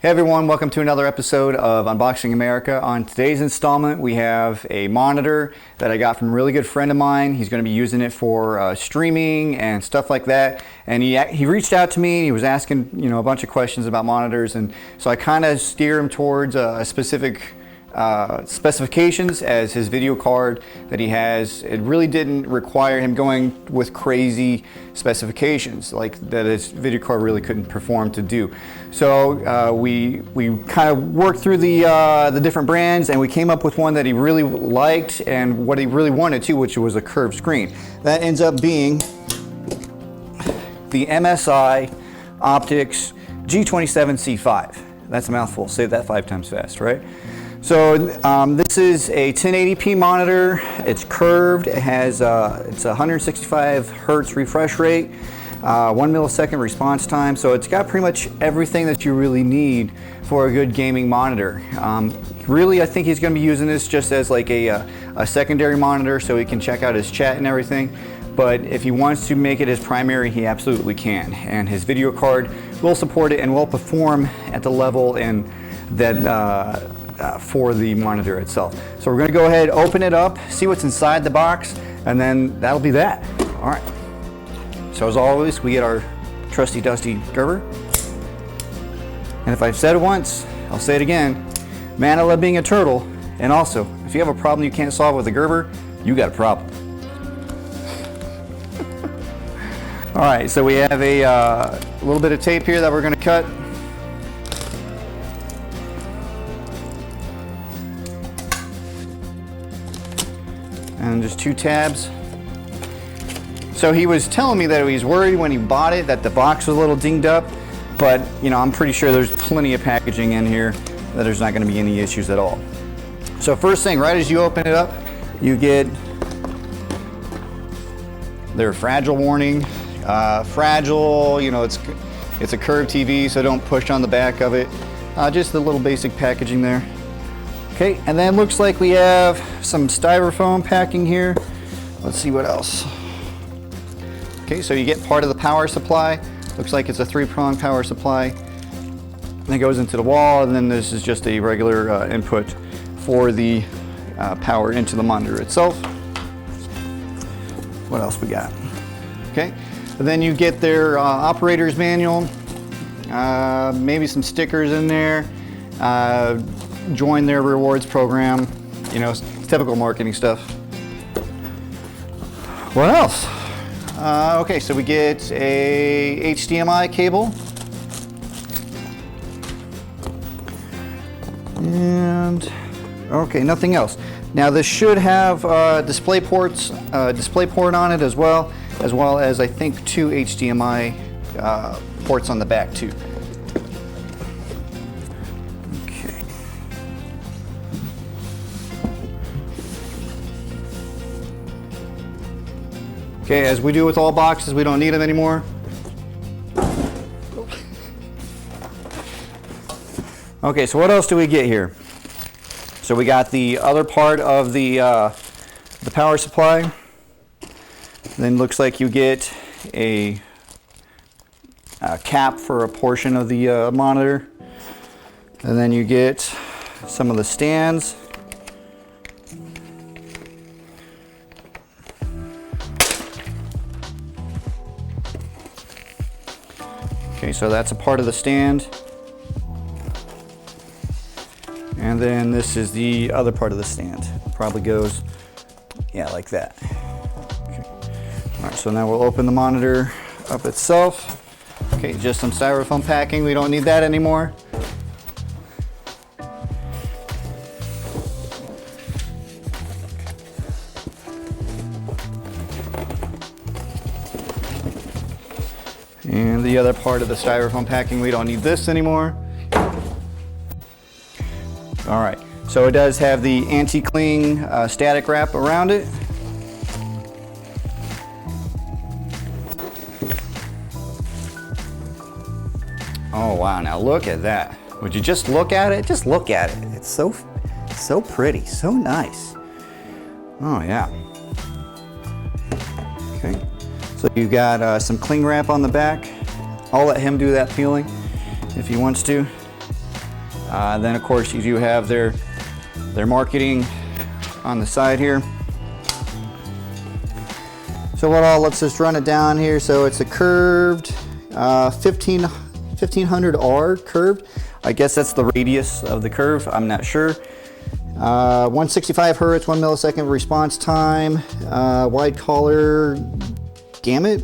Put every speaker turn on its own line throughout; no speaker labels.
Hey everyone, welcome to another episode of Unboxing America. On today's installment, we have a monitor that I got from a really good friend of mine. He's going to be using it for streaming and stuff like that. And he reached out to me. He was asking, a bunch of questions about monitors, and so I kind of steer him towards a specific specifications as his video card that he has. It really didn't require him going with crazy specifications like that his video card really couldn't perform to do. So we kind of worked through the different brands, and we came up with one that he really liked and what he really wanted to, which was a curved screen. That ends up being the MSI Optix G27C5. That's a mouthful. Say that 5 times fast, right? So this is a 1080p monitor. It's curved. It has it's 165 hertz refresh rate, 1 millisecond response time. So it's got pretty much everything that you really need for a good gaming monitor. Really, I think he's going to be using this just as like a secondary monitor so he can check out his chat and everything. But if he wants to make it his primary, he absolutely can. And his video card will support it and will perform at the level and that for the monitor itself. So we're going to go ahead, open it up, see what's inside the box, and then that'll be that. All right. So as always, we get our trusty dusty Gerber. And if I've said it once, I'll say it again. Man, I love being a turtle. And also, if you have a problem you can't solve with a Gerber, you got a problem. All right, so we have a little bit of tape here that we're going to cut. And just 2 tabs. So he was telling me that he was worried when he bought it that the box was a little dinged up, but I'm pretty sure there's plenty of packaging in here that there's not going to be any issues at all. So first thing, right as you open it up, you get their fragile warning. Fragile, it's a curved TV, so don't push on the back of it. Just the little basic packaging there. Okay, and then looks like we have some styrofoam packing here. Let's see what else. Okay, so you get part of the power supply. Looks like it's a 3-prong power supply. And it goes into the wall, and then this is just a regular input for the power into the monitor itself. What else we got? Okay, and then you get their operator's manual, maybe some stickers in there. Join their rewards program, typical marketing stuff. What else? Okay, so we get a HDMI cable. And, okay, nothing else. Now this should have display port on it as well as I think 2 HDMI ports on the back too. Okay, as we do with all boxes, we don't need them anymore. Okay, so what else do we get here? So we got the other part of the power supply. Then looks like you get a cap for a portion of the monitor. And then you get some of the stands. Okay, so that's a part of the stand. And then this is the other part of the stand. Probably goes, like that. Okay. All right, so now we'll open the monitor up itself. Okay, just some styrofoam packing. We don't need that anymore. And the other part of the styrofoam packing, we don't need this anymore. All right, so it does have the anti-cling static wrap around it. Oh wow, now look at that. Would you just look at it? Just look at it. It's so pretty, so nice. Oh yeah. Okay. So you've got some cling wrap on the back. I'll let him do that peeling if he wants to. Then of course you do have their marketing on the side here. So let's just run it down here. So it's a curved 1500R curved. I guess that's the radius of the curve, I'm not sure. 165 Hertz, 1 millisecond response time, wide color gamut,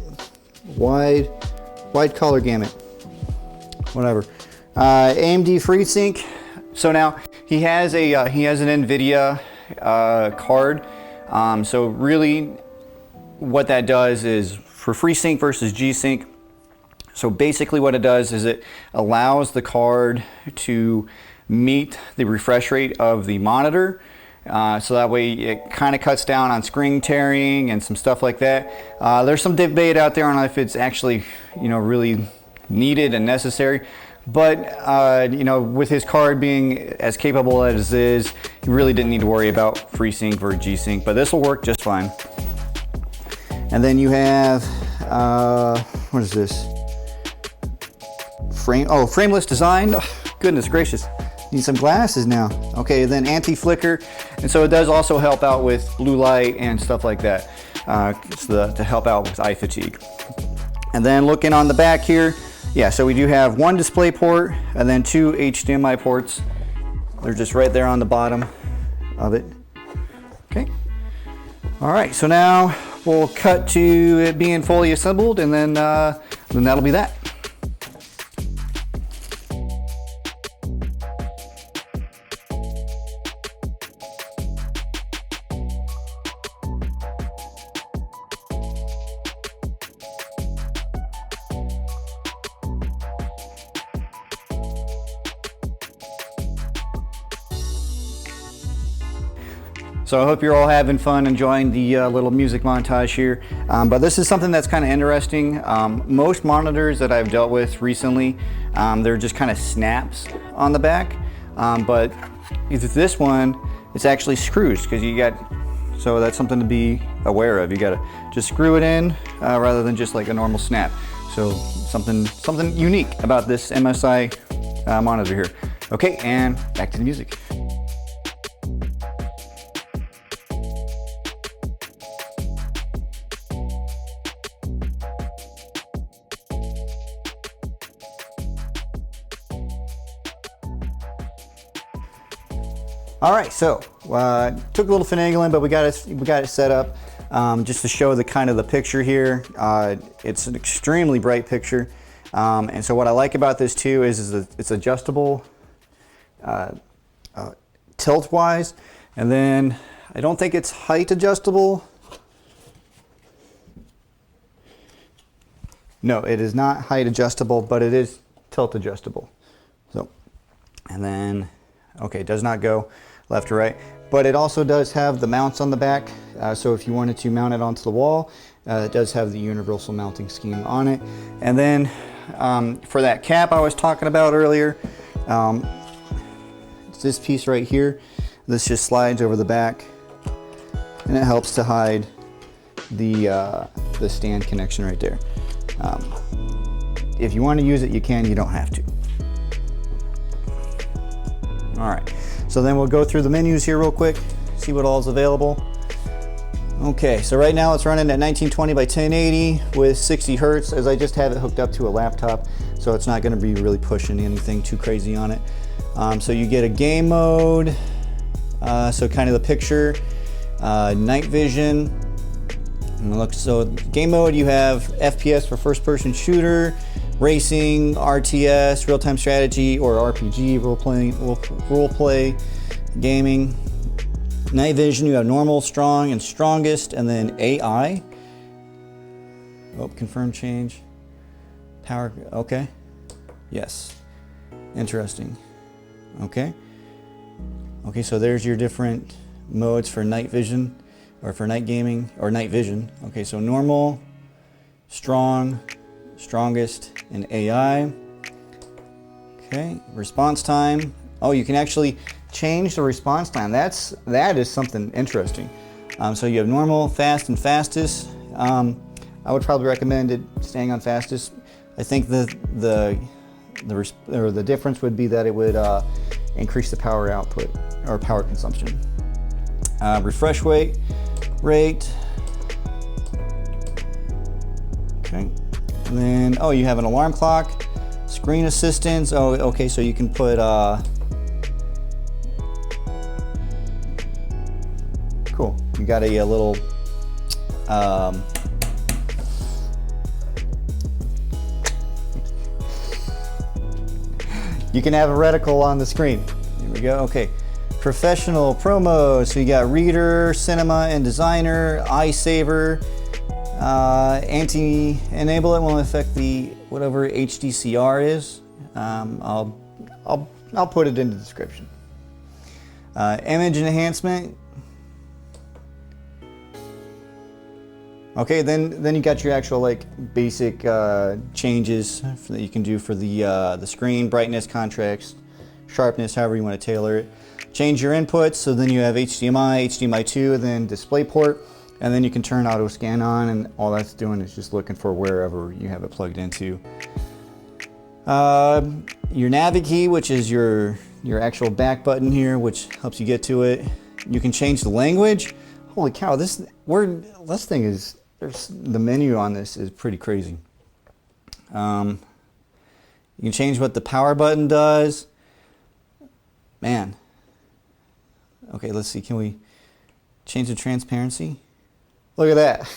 wide color gamut, whatever. AMD FreeSync. So now he has an NVIDIA card. So really what that does is for FreeSync versus G-Sync. So basically what it does is it allows the card to meet the refresh rate of the monitor. So that way it kind of cuts down on screen tearing and some stuff like that. There's some debate out there on if it's actually, really needed and necessary. But, with his card being as capable as it is, he really didn't need to worry about FreeSync or G-Sync, but this will work just fine. And then you have, what is this? Frameless design. Oh, goodness gracious. Need some glasses now. Okay, then anti-flicker. And so it does also help out with blue light and stuff like that. To help out with eye fatigue. And then looking on the back here, yeah, so we do have one display port and then two HDMI ports. They're just right there on the bottom of it. Okay. All right, so now we'll cut to it being fully assembled, and then that'll be that. So I hope you're all having fun enjoying the little music montage here. But this is something that's kind of interesting. Most monitors that I've dealt with recently, they're just kind of snaps on the back. But this one, it's actually screws, because so that's something to be aware of. You gotta just screw it in rather than just like a normal snap. So something unique about this MSI monitor here. Okay, and back to the music. All right, so took a little finagling, but we got it set up just to show the kind of the picture here. It's an extremely bright picture, and so what I like about this too is it's adjustable tilt-wise, and then I don't think it's height adjustable. No, it is not height adjustable, but it is tilt adjustable. So, and then okay, it does not go left or right, but it also does have the mounts on the back. So if you wanted to mount it onto the wall, it does have the universal mounting scheme on it. And then for that cap I was talking about earlier, it's this piece right here. This just slides over the back, and it helps to hide the stand connection right there. If you want to use it, you can. You don't have to. All right, so then we'll go through the menus here real quick, see what all is available. Okay, so right now it's running at 1920 by 1080 with 60 Hertz, as I just have it hooked up to a laptop, so it's not going to be really pushing anything too crazy on it. So you get a game mode, so kind of the picture, night vision. And look, so game mode, you have FPS for first-person shooter, racing, RTS, real-time strategy, or RPG, role play, gaming. Night vision, you have normal, strong, and strongest, and then AI. Oh, confirm change. Power, okay. Yes, interesting. Okay. Okay, so there's your different modes for night vision, or for night gaming, or night vision. Okay, so normal, strong, strongest, and AI. Okay, response time. Oh, you can actually change the response time. That is something interesting. So you have normal, fast, and fastest. I would probably recommend it staying on fastest. I think the difference would be that it would increase the power output or power consumption. Refresh rate. Okay. And then, oh, you have an alarm clock, screen assistance. Oh, okay, so you can put, cool. You got a little, you can have a reticle on the screen. Here we go, okay. Professional promo, so you got reader, cinema, and designer, eye saver. Anti-enable it won't affect the whatever HDCR is. I'll put it in the description. Image enhancement. Okay, then you got your actual like basic changes that you can do for the screen, brightness, contrast, sharpness, however you want to tailor it. Change your inputs, so then you have HDMI, HDMI 2, and then DisplayPort. And then you can turn auto scan on, and all that's doing is just looking for wherever you have it plugged into. Your Navi key, which is your actual back button here, which helps you get to it. You can change the language. Holy cow, this thing is, the menu on this is pretty crazy. You can change what the power button does. Man. Okay, let's see, can we change the transparency? Look at that.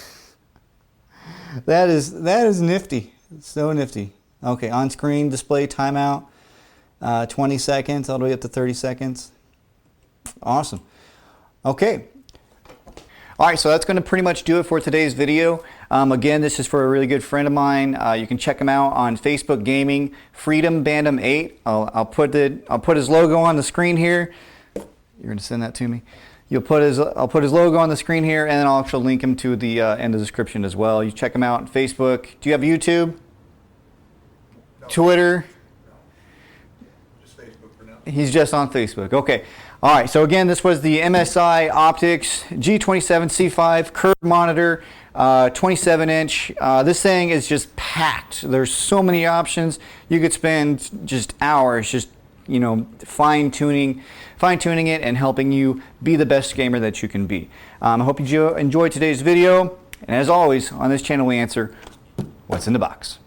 That is nifty. It's so nifty. Okay, on-screen display timeout, 20 seconds all the way up to 30 seconds. Awesome. Okay. All right, so that's going to pretty much do it for today's video. Again, this is for a really good friend of mine. You can check him out on Facebook Gaming, Freedom Bandom 8. I'll put his logo on the screen here. You're going to send that to me. I'll put his logo on the screen here, and then I'll actually link him to the in the description as well. You check him out on Facebook. Do you have YouTube? No. Twitter? No. Just Facebook for now. He's just on Facebook. Okay. All right. So again, this was the MSI Optix G27C5 curved monitor, 27-inch. This thing is just packed. There's so many options. You could spend just hours just fine-tuning it and helping you be the best gamer that you can be. I hope you enjoyed today's video, and as always, on this channel we answer what's in the box.